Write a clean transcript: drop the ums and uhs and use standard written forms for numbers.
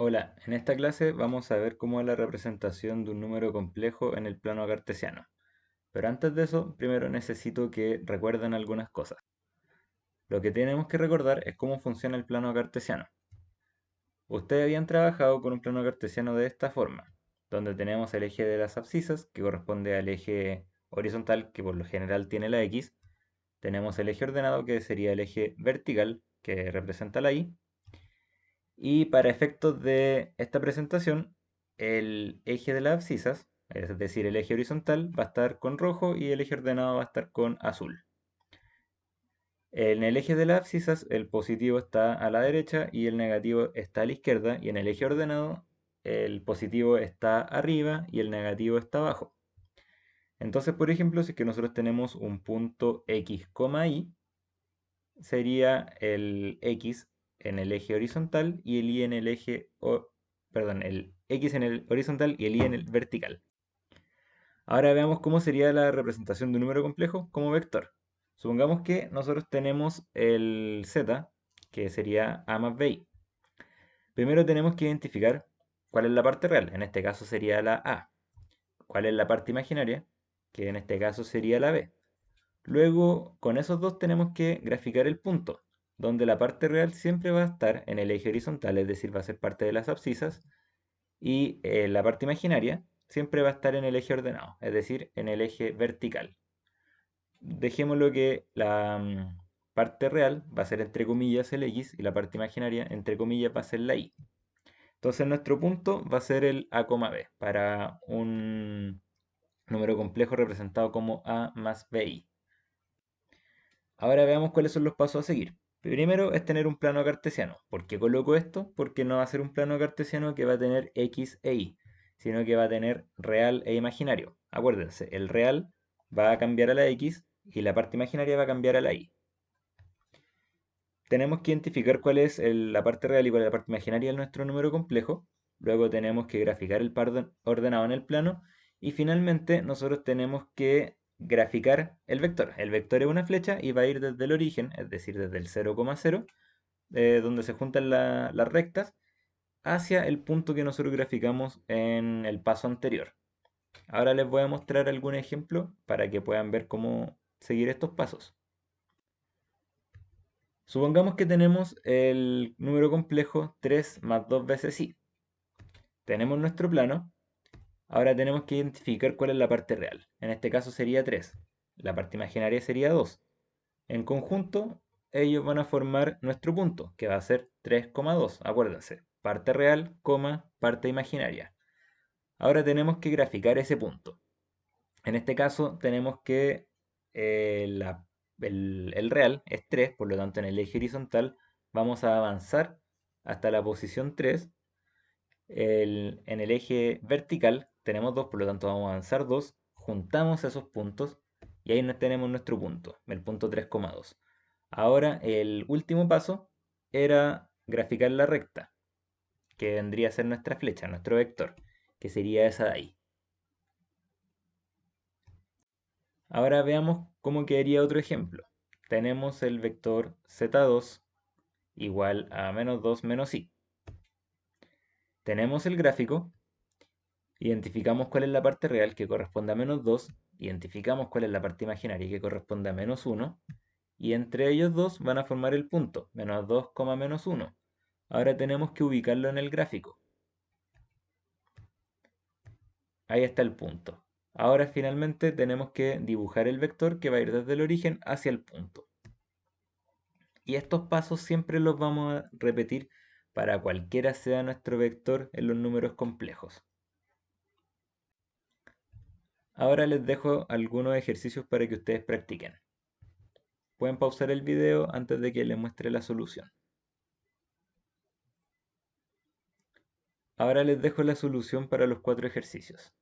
Hola, en esta clase vamos a ver cómo es la representación de un número complejo en el plano cartesiano. Pero antes de eso, primero necesito que recuerden algunas cosas. Lo que tenemos que recordar es cómo funciona el plano cartesiano. Ustedes habían trabajado con un plano cartesiano de esta forma, donde tenemos el eje de las abscisas, que corresponde al eje horizontal, que por lo general tiene la X. Tenemos el eje ordenado, que sería el eje vertical, que representa la Y. Y para efectos de esta presentación, el eje de las abscisas, es decir, el eje horizontal, va a estar con rojo y el eje ordenado va a estar con azul. En el eje de las abscisas, el positivo está a la derecha y el negativo está a la izquierda, y en el eje ordenado, el positivo está arriba y el negativo está abajo. Entonces, por ejemplo, si es que nosotros tenemos un punto X, Y, sería el X en el eje horizontal y el Y en el perdón, el X en el horizontal y el Y en el vertical. Ahora veamos cómo sería la representación de un número complejo como vector. Supongamos que nosotros tenemos el Z, que sería A más BI. Primero tenemos que identificar cuál es la parte real, en este caso sería la A. Cuál es la parte imaginaria, que en este caso sería la B. Luego, con esos dos tenemos que graficar el punto, donde la parte real siempre va a estar en el eje horizontal, es decir, va a ser parte de las abscisas, y la parte imaginaria siempre va a estar en el eje ordenado, es decir, en el eje vertical. Dejémoslo que la parte real va a ser entre comillas el X y la parte imaginaria entre comillas va a ser la Y. Entonces nuestro punto va a ser el A, B para un número complejo representado como A más BI. Ahora veamos cuáles son los pasos a seguir. Primero es tener un plano cartesiano. ¿Por qué coloco esto? Porque no va a ser un plano cartesiano que va a tener X e Y, sino que va a tener real e imaginario. Acuérdense, el real va a cambiar a la X y la parte imaginaria va a cambiar a la Y. Tenemos que identificar cuál es la parte real y cuál es la parte imaginaria de nuestro número complejo. Luego tenemos que graficar el par ordenado en el plano. Y finalmente nosotros tenemos que graficar el vector. El vector es una flecha y va a ir desde el origen, es decir, desde el 0,0, donde se juntan las rectas, hacia el punto que nosotros graficamos en el paso anterior. Ahora les voy a mostrar algún ejemplo para que puedan ver cómo seguir estos pasos. Supongamos que tenemos el número complejo 3 más 2 veces i. Tenemos nuestro plano. Ahora tenemos que identificar cuál es la parte real. En este caso sería 3. La parte imaginaria sería 2. En conjunto, ellos van a formar nuestro punto, que va a ser 3,2. Acuérdense, parte real, parte imaginaria. Ahora tenemos que graficar ese punto. En este caso tenemos que el real es 3, por lo tanto en el eje horizontal vamos a avanzar hasta la posición 3. En el eje vertical tenemos 2, por lo tanto vamos a avanzar 2. Juntamos esos puntos y ahí tenemos nuestro punto, el punto 3,2. Ahora el último paso era graficar la recta, que vendría a ser nuestra flecha, nuestro vector, que sería esa de ahí. Ahora veamos cómo quedaría otro ejemplo. Tenemos el vector z2 igual a menos 2 menos i. Tenemos el gráfico, identificamos cuál es la parte real que corresponde a menos 2, identificamos cuál es la parte imaginaria que corresponde a menos 1, y entre ellos dos van a formar el punto, menos 2, menos 1. Ahora tenemos que ubicarlo en el gráfico. Ahí está el punto. Ahora finalmente tenemos que dibujar el vector que va a ir desde el origen hacia el punto. Y estos pasos siempre los vamos a repetir para cualquiera sea nuestro vector en los números complejos. Ahora les dejo algunos ejercicios para que ustedes practiquen. Pueden pausar el video antes de que les muestre la solución. Ahora les dejo la solución para los 4 ejercicios.